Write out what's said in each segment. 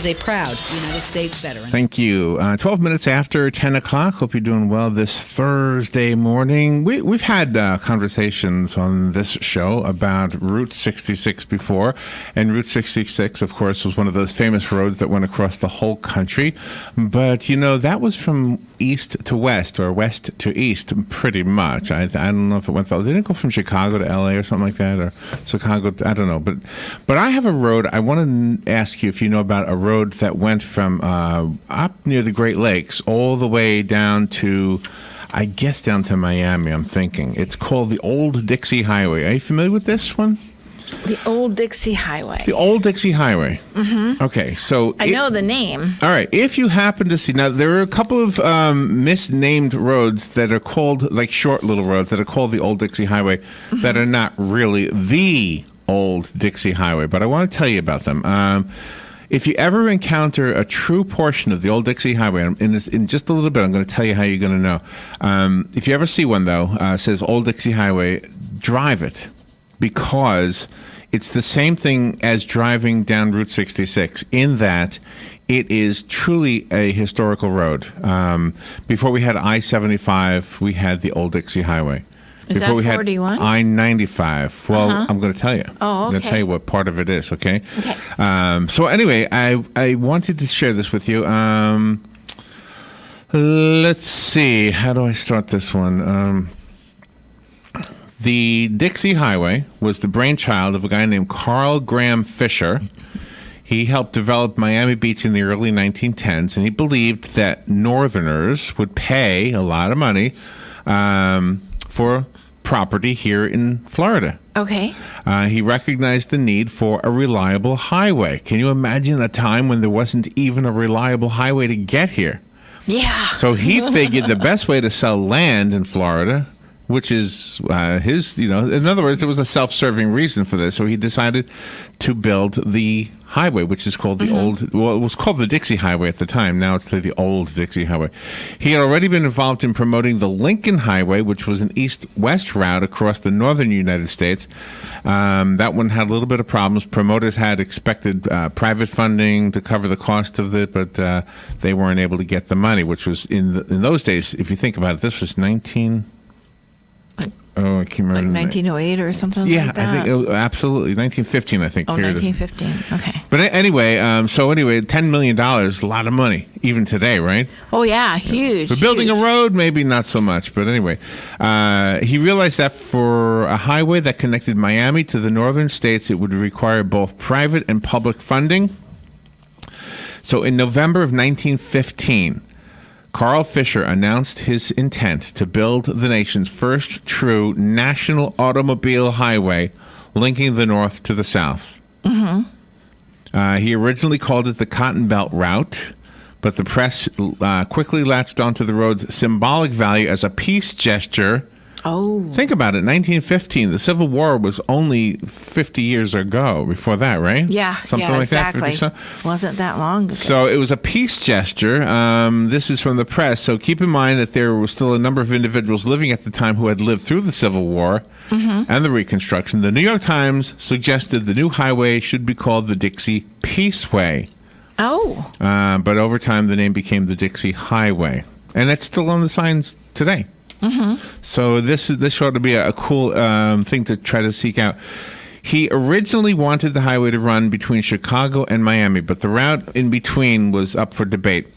is a proud United States veteran. Thank you. 12 minutes after 10 o'clock. Hope you're doing well this Thursday morning. We've had conversations on this show about Route 66 before. And Route 66, of course, was one of those famous roads that went across the whole country. But, you know, that was from east to west or west to east pretty much. I don't know if it went, did it go from Chicago to LA or something like that? Or Chicago, I don't know. But I have a road. I want to ask you if you know about a road that went from up near the Great Lakes all the way down to, I guess, down to Miami, I'm thinking. It's called the Old Dixie Highway. Are you familiar with this one? The Old Dixie Highway. The Old Dixie Highway. Mm-hmm. Okay, so... I know the name. All right, if you happen to see... Now, there are a couple of misnamed roads that are called, like short little roads, that are called the Old Dixie Highway, that are not really the Old Dixie Highway, but I want to tell you about them. If you ever encounter a true portion of the Old Dixie Highway, in just a little bit, I'm going to tell you how you're going to know. If you ever see one, though, says Old Dixie Highway, drive it, because it's the same thing as driving down Route 66 in that it is truly a historical road. Before we had I-75, we had the Old Dixie Highway. Is Before that we 41? had I-95. Well, I'm going to tell you. Oh, okay. I'm going to tell you what part of it is, okay? Okay. So anyway, I wanted to share this with you. Let's see. How do I start this one? The Dixie Highway was the brainchild of a guy named Carl Graham Fisher. He helped develop Miami Beach in the early 1910s, and he believed that Northerners would pay a lot of money for property here in Florida. Okay. He recognized the need for a reliable highway. Can you imagine a time when there wasn't even a reliable highway to get here? Yeah. So he figured the best way to sell land in Florida, which is his, in other words, it was a self-serving reason for this. So he decided to build the highway, which is called the it was called the Dixie Highway at the time. Now it's the Old Dixie Highway. He had already been involved in promoting the Lincoln Highway, which was an east-west route across the northern United States. That one had a little bit of problems. Promoters had expected private funding to cover the cost of it, but they weren't able to get the money, which was in those days, if you think about it, this was I can't remember. Like 1908 or something yeah, like that? I think it was, absolutely. 1915, I think. Oh, 1915. Okay. But anyway, $10 million, a lot of money, even today, right? Oh, yeah, huge. For building a road, maybe not so much. But anyway, he realized that for a highway that connected Miami to the northern states, it would require both private and public funding. So in November of 1915, Carl Fisher announced his intent to build the nation's first true national automobile highway linking the north to the south. Mm-hmm. He originally called it the Cotton Belt Route, but the press quickly latched onto the road's symbolic value as a peace gesture. Oh. Think about it. 1915, the Civil War was only 50 years ago before that, right? Yeah, Something like exactly. that. Wasn't that long ago. So it was a peace gesture. This is from the press. So keep in mind that there was still a number of individuals living at the time who had lived through the Civil War and the Reconstruction. The New York Times suggested the new highway should be called the Dixie Peaceway. Oh. But over time, the name became the Dixie Highway. And it's still on the signs today. Mm-hmm. So this ought to be a cool thing to try to seek out. He originally wanted the highway to run between Chicago and Miami, but the route in between was up for debate.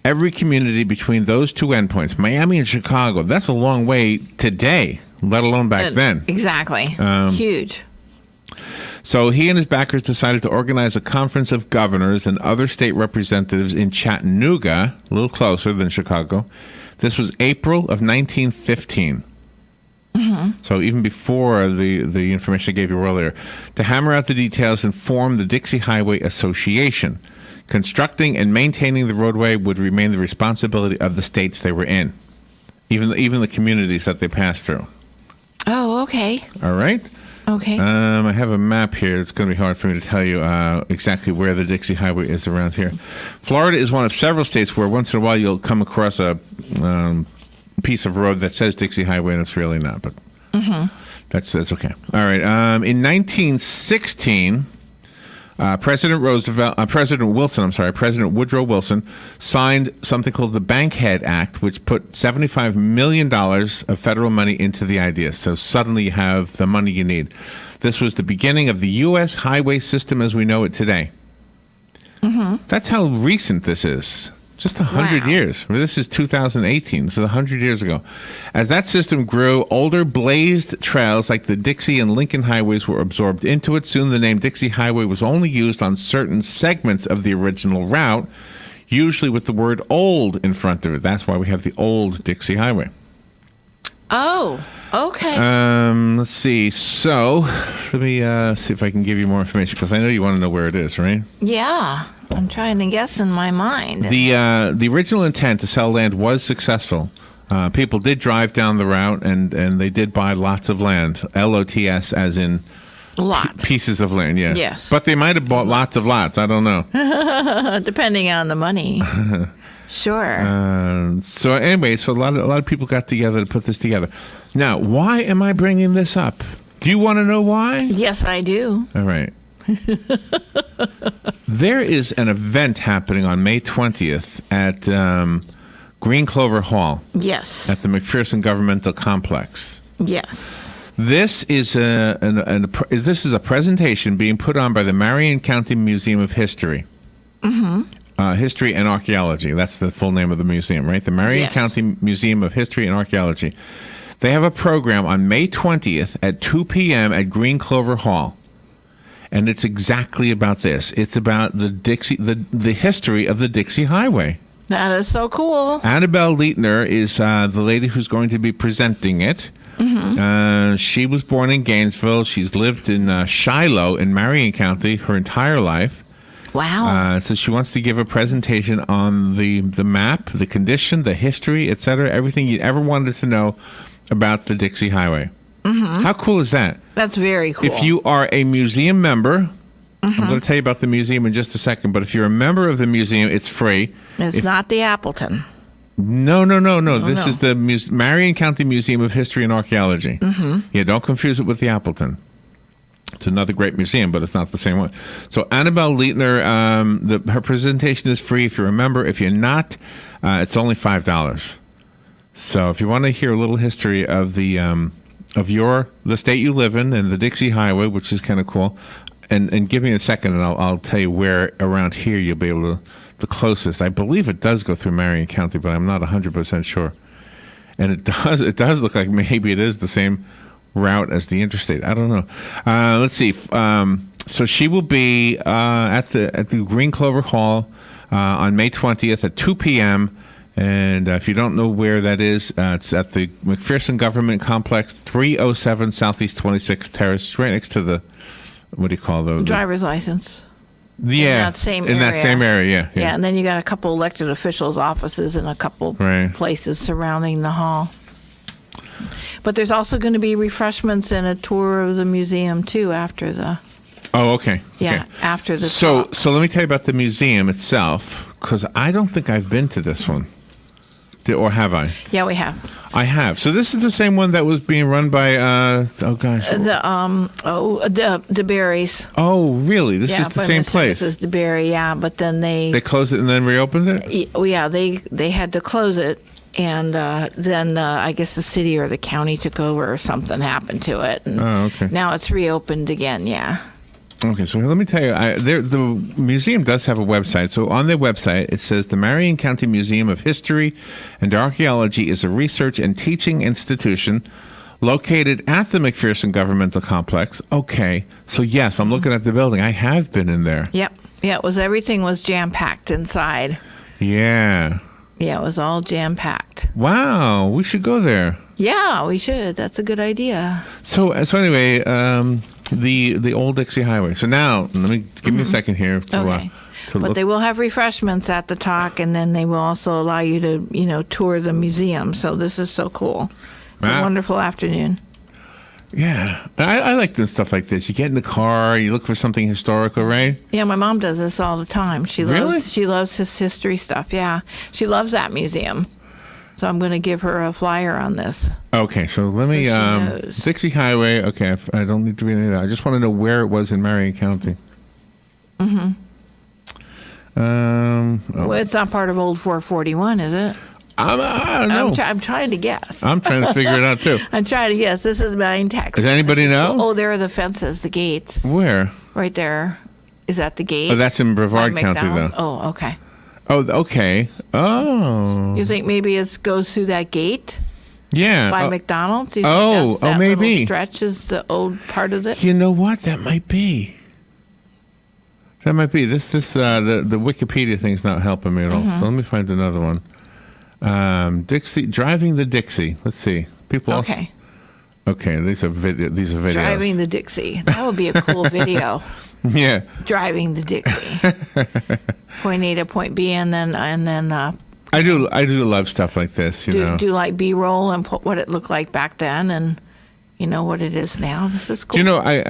Every community between those two endpoints, Miami and Chicago, that's a long way today, let alone back then. Exactly. Huge. So he and his backers decided to organize a conference of governors and other state representatives in Chattanooga, a little closer than Chicago. This was April of 1915. Mm-hmm. So even before the information I gave you earlier, to hammer out the details and form the Dixie Highway Association. Constructing and maintaining the roadway would remain the responsibility of the states they were in, even the communities that they passed through. Oh, okay. All right. Okay. I have a map here. It's going to be hard for me to tell you exactly where the Dixie Highway is around here. Florida is one of several states where once in a while you'll come across a piece of road that says Dixie Highway, and it's really not. But that's okay. All right. In 1916, President Woodrow Wilson signed something called the Bankhead Act, which put $75 million of federal money into the idea. So suddenly you have the money you need. This was the beginning of the U.S. highway system as we know it today. Mm-hmm. That's how recent this is. Just 100 years. This is 2018, so 100 years ago. As that system grew, older blazed trails like the Dixie and Lincoln highways were absorbed into it. Soon the name Dixie Highway was only used on certain segments of the original route, usually with the word old in front of it. That's why we have the old Dixie Highway. Oh, okay. Let's see. So let me see if I can give you more information, because I know you want to know where it is, right? Yeah. I'm trying to guess in my mind. The original intent to sell land was successful. People did drive down the route, and they did buy lots of land. LOTS, as in pieces of land. Yeah. Yes. But they might have bought lots of lots. I don't know. Depending on the money. Sure. So anyway, so a lot of people got together to put this together. Now, why am I bringing this up? Do you want to know why? Yes, I do. All right. There is an event happening on May 20th at Green Clover Hall. Yes. At the McPherson Governmental Complex. Yes. This is this is a presentation being put on by the Marion County Museum of History. Mm-hmm. History and Archaeology. That's the full name of the museum, right? The Marion County Museum of History and Archaeology. They have a program on May 20th at 2 p.m. at Green Clover Hall. And it's exactly about this. It's about the history of the Dixie Highway. That is so cool. Annabelle Leitner is the lady who's going to be presenting it. Mm-hmm. She was born in Gainesville. She's lived in Shiloh in Marion County her entire life. Wow. So she wants to give a presentation on the map, the condition, the history, etc., everything you ever wanted to know about the Dixie Highway. Mm-hmm. How cool is that? That's very cool. If you are a museum member, I'm going to tell you about the museum in just a second, but if you're a member of the museum, it's free. It's not the Appleton. No. This is the Marion County Museum of History and Archaeology. Mm-hmm. Yeah, don't confuse it with the Appleton. It's another great museum, but it's not the same one. So Annabelle Leitner, her presentation is free if you're a member. If you're not, it's only $5. So if you want to hear a little history of the state you live in and the Dixie Highway, which is kind of cool, and give me a second and I'll tell you where around here you'll be able to, the closest. I believe it does go through Marion County, but I'm not 100% sure. And it does look like maybe it is the same route as the interstate. I don't know. Let's see. So she will be at the Green Clover Hall on May 20th at 2 p.m. And if you don't know where that is, it's at the McPherson Government Complex, 307 Southeast 26th Terrace, right next to the, what do you call the driver's license. Yeah, in that same area. Yeah, and then you got a couple elected officials' offices and a couple places surrounding the hall. But there's also going to be refreshments and a tour of the museum too after the. Oh, okay. Yeah, after the. So let me tell you about the museum itself, because I don't think I've been to this one. Or have I? Yeah, we have. I have. So this is the same one that was being run by DeBerry's. Oh, really? This is the same place. This is DeBerry, yeah. But then they closed it and then reopened it. Yeah, they had to close it, and then I guess the city or the county took over or something happened to it. And okay. Now it's reopened again. Yeah. Okay, so let me tell you, the museum does have a website. So on their website, it says the Marion County Museum of History and Archaeology is a research and teaching institution located at the McPherson Governmental Complex. Okay, so yes, I'm looking at the building. I have been in there. Yep. Yeah, everything was jam-packed inside. Yeah. Yeah, it was all jam-packed. Wow, we should go there. Yeah, we should. That's a good idea. So anyway, the old Dixie Highway. So now, give me a second here to But they will have refreshments at the talk, and then they will also allow you to, tour the museum. So this is so cool. It's a wonderful afternoon. Yeah, I like doing stuff like this. You get in the car, you look for something historical, right? Yeah, my mom does this all the time. She loves his history stuff. Yeah, she loves that museum. So I'm going to give her a flyer on this. Okay, so let me Dixie Highway. Okay, I don't need to read any of that. I just want to know where it was in Marion County. Well, it's not part of Old 441, is it? I don't know. I'm trying to guess. I'm trying to figure it out, too. I'm trying to guess. This is Maine, Texas. Does anybody know? Oh, there are the fences, the gates. Where? Right there. Is that the gate? Oh, that's in Brevard By County, McDonald's? though. Oh, okay. Oh, okay. Oh. You think maybe it goes through that gate Yeah. by Oh, McDonald's? You Oh, think that maybe. little stretch is the old part of it? You know what? That might be. That might be. The Wikipedia thing's not helping me at all. So let me find another one. Dixie, driving the Dixie. Let's see. People. Okay. Okay, these are videos. Driving the Dixie. That would be a cool video. Yeah. Driving the Dixie. Point A to point B, and then I do love stuff like this. You know. do like B-roll and put what it looked like back then, and you know what it is now. This is cool. Do you know, I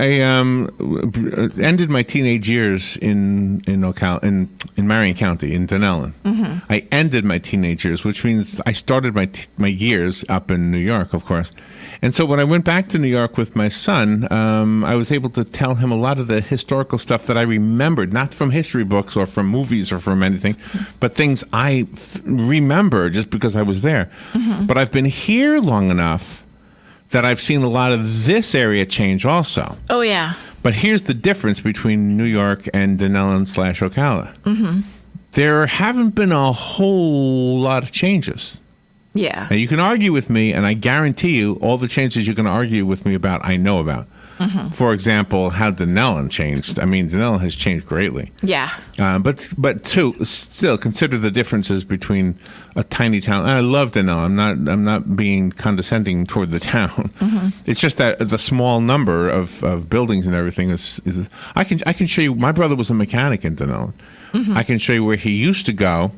ended my teenage years in Marion County in Dunellen. I ended my teenage years, which means I started my years up in New York, of course. And so when I went back to New York with my son, I was able to tell him a lot of the historical stuff that I remembered, not from history books or from movies or from anything, but things I remember just because I was there. But I've been here long enough that I've seen a lot of this area change also. Oh, yeah. But here's the difference between New York and Dunellen/Ocala. There haven't been a whole lot of changes. Yeah. Now, you can argue with me, and I guarantee you all the changes you can argue with me about, I know about. For example, how Dunellen changed. I mean, Dunellen has changed greatly. Yeah. But still consider the differences between a tiny town. And I love Dunellen. I'm not being condescending toward the town. It's just that the small number of buildings and everything is. I can show you. My brother was a mechanic in Dunellen. I can show you where he used to go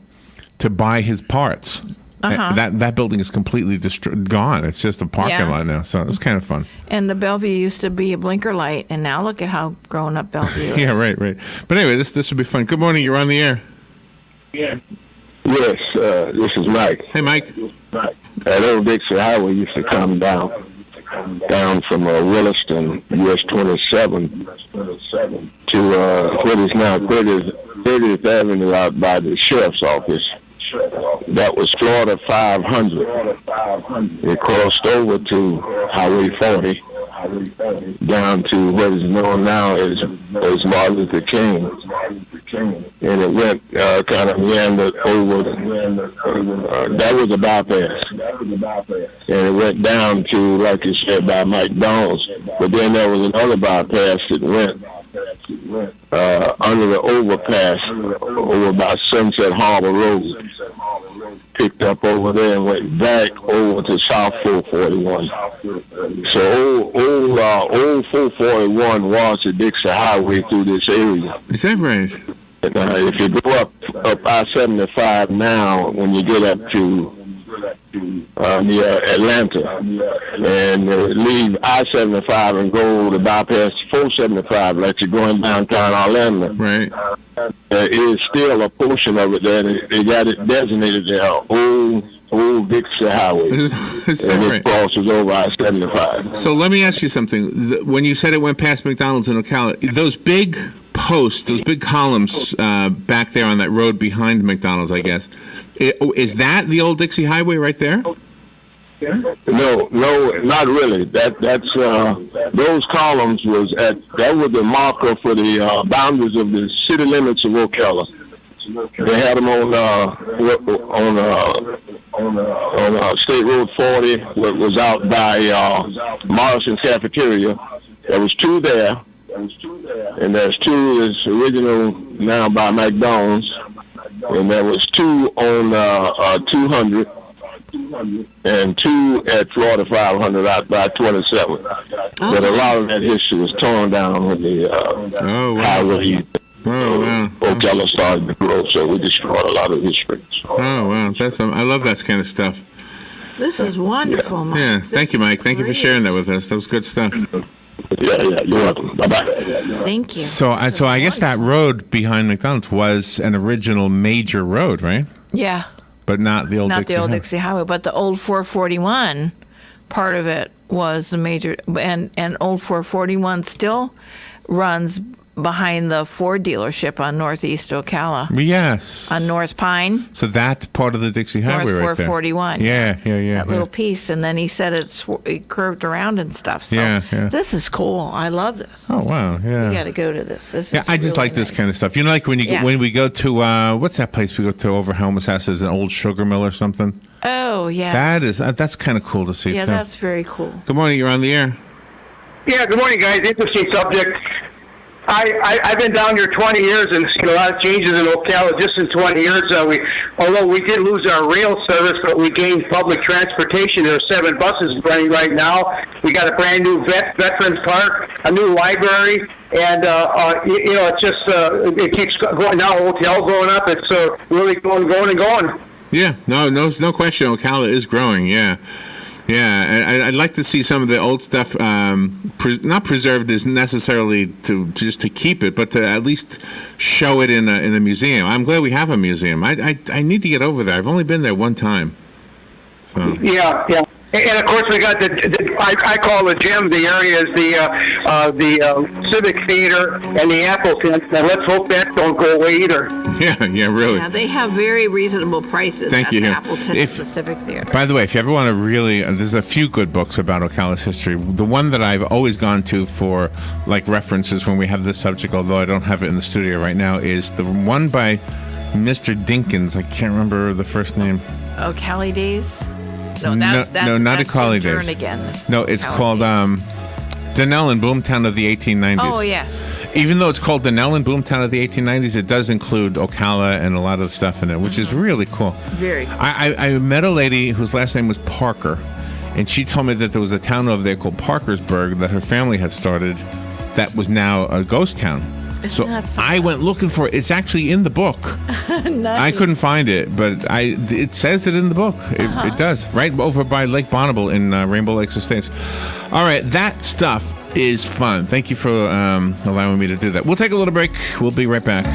to buy his parts. That building is completely gone. It's just a parking lot now. So it was kind of fun. And the Bellevue used to be a blinker light, and now look at how grown up Bellevue is. Yeah, right. But anyway, this would be fun. Good morning. You're on the air. Yeah. Yes, this is Mike. Hey, Mike. That old Dixie Highway used to come down from Williston, US 27, to what is now 30th Avenue out by the sheriff's office. That was Florida 500. It crossed over to Highway 40, down to what is known now as Martin Luther King. And it went kind of meandered over. That was a bypass. And it went down to, like you said, by McDonald's. But then there was another bypass that went under the overpass over by Sunset Harbor Road. Picked up over there and went back over to South 441. So old 441 was the Dixie Highway through this area. Is that right? And, if you go up I-75 now, when you get up to near Atlanta, and leave I-75 and go to bypass 475, like you're going downtown Orlando. Right. There is still a portion of it there. They got it designated there, old Dixie Highway. Is that and right? it crosses over I-75. So let me ask you something. When you said it went past McDonald's in Ocala, those big posts, those big columns back there on that road behind McDonald's, I guess, is that the old Dixie Highway right there? No, not really. That's those columns was the marker for the boundaries of the city limits of Ocala. They had them on State Road 40, what was out by Morrison's Cafeteria. There was two there, and there's two is original now by McDonald's, and there was two on 200. And two at Florida 500 out by 27. But a lot of that history was torn down when the highway Ocala started to grow, so we destroyed a lot of history. Oh, wow. I love that kind of stuff. This is wonderful, Mike. Yeah, thank you, Mike. Thank you for sharing that with us. That was good stuff. Yeah, you're welcome. Bye-bye. Thank you. So I guess that road behind McDonald's was an original major road, right? Yeah. But not the old Dixie Highway, but the old 441 part of it was the major, and old 441 still runs behind the Ford dealership on Northeast Ocala. Yes. On North Pine. So that's part of the Dixie Highway North right there. 441. Yeah. That little piece. And then he said it curved around and stuff. So yeah. this is cool. I love this. Oh, wow. Yeah. You got to go to this. This yeah, is I just really like this nice. kind of stuff. You know, like when we go to, what's that place we go to over Helmets House? Is an old sugar mill or something? Oh, yeah. That's kind of cool to see, Yeah, too. that's very cool. Good morning. You're on the air. Yeah, good morning, guys. Interesting subject. I've been down here 20 years and seen a lot of changes in Ocala just in 20 years. Although we did lose our rail service, but we gained public transportation. There are 7 buses running right now. We got a brand new Veterans Park, a new library, and it's just it keeps going now. Hotel going up. It's really going and going. Yeah, no question. Ocala is growing. Yeah. Yeah, and I'd like to see some of the old stuff not preserved as necessarily to just to keep it, but to at least show it in the museum. I'm glad we have a museum. I need to get over there. I've only been there one time. So. Yeah. And of course, we got I call the gym. The area is the Civic Theater and the Apple Tent. And let's hope that don't go away either. Yeah, really. Yeah, they have very reasonable prices. Thank you. The Appleton and the Civic Theater. By the way, if you ever want to really, there's a few good books about Ocala's history. The one that I've always gone to for like references when we have this subject, although I don't have it in the studio right now, is the one by Mr. Dinkins. I can't remember the first name. Ocala Days. No, not Ocala Days. No, it's called Donnell and Boomtown of the 1890s. Oh, yes. Even though it's called Donnell and Boomtown of the 1890s, it does include Ocala and a lot of stuff in it, which is really cool. Very cool. I met a lady whose last name was Parker, and she told me that there was a town over there called Parkersburg that her family had started that was now a ghost town. So I went looking for it. It's actually in the book. Nice. I couldn't find it, but it says it in the book. It does. Right over by Lake Bonneville in Rainbow Lakes Estates. All right, that stuff is fun. Thank you for allowing me to do that. We'll take a little break. We'll be right back.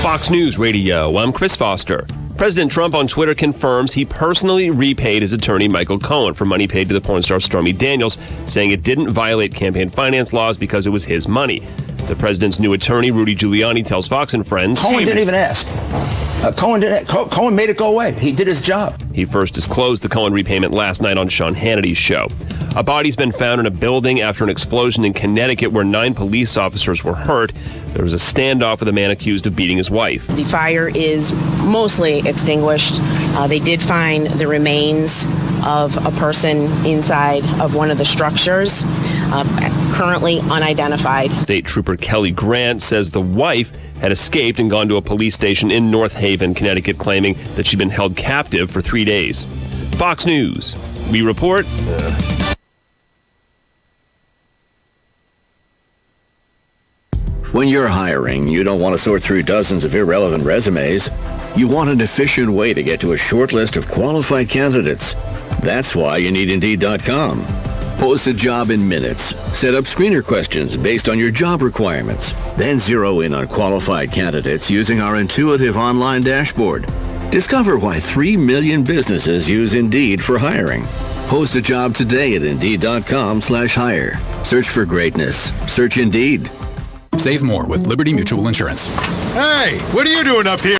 Fox News Radio, I'm Chris Foster. President Trump on Twitter confirms he personally repaid his attorney Michael Cohen for money paid to the porn star Stormy Daniels, saying it didn't violate campaign finance laws because it was his money. The president's new attorney, Rudy Giuliani, tells Fox and Friends... Cohen didn't even ask. Cohen made it go away. He did his job. He first disclosed the Cohen repayment last night on Sean Hannity's show. A body's been found in a building after an explosion in Connecticut where 9 police officers were hurt. There was a standoff with a man accused of beating his wife. The fire is mostly extinguished. They did find the remains of a person inside of one of the structures, currently unidentified. State Trooper Kelly Grant says the wife had escaped and gone to a police station in North Haven, Connecticut, claiming that she'd been held captive for 3 days. Fox News. We report... When you're hiring, you don't want to sort through dozens of irrelevant resumes. You want an efficient way to get to a short list of qualified candidates. That's why you need Indeed.com. Post a job in minutes. Set up screener questions based on your job requirements. Then zero in on qualified candidates using our intuitive online dashboard. Discover why 3 million businesses use Indeed for hiring. Post a job today at Indeed.com/hire. Search for greatness. Search Indeed. Save more with Liberty Mutual Insurance. Hey, what are you doing up here?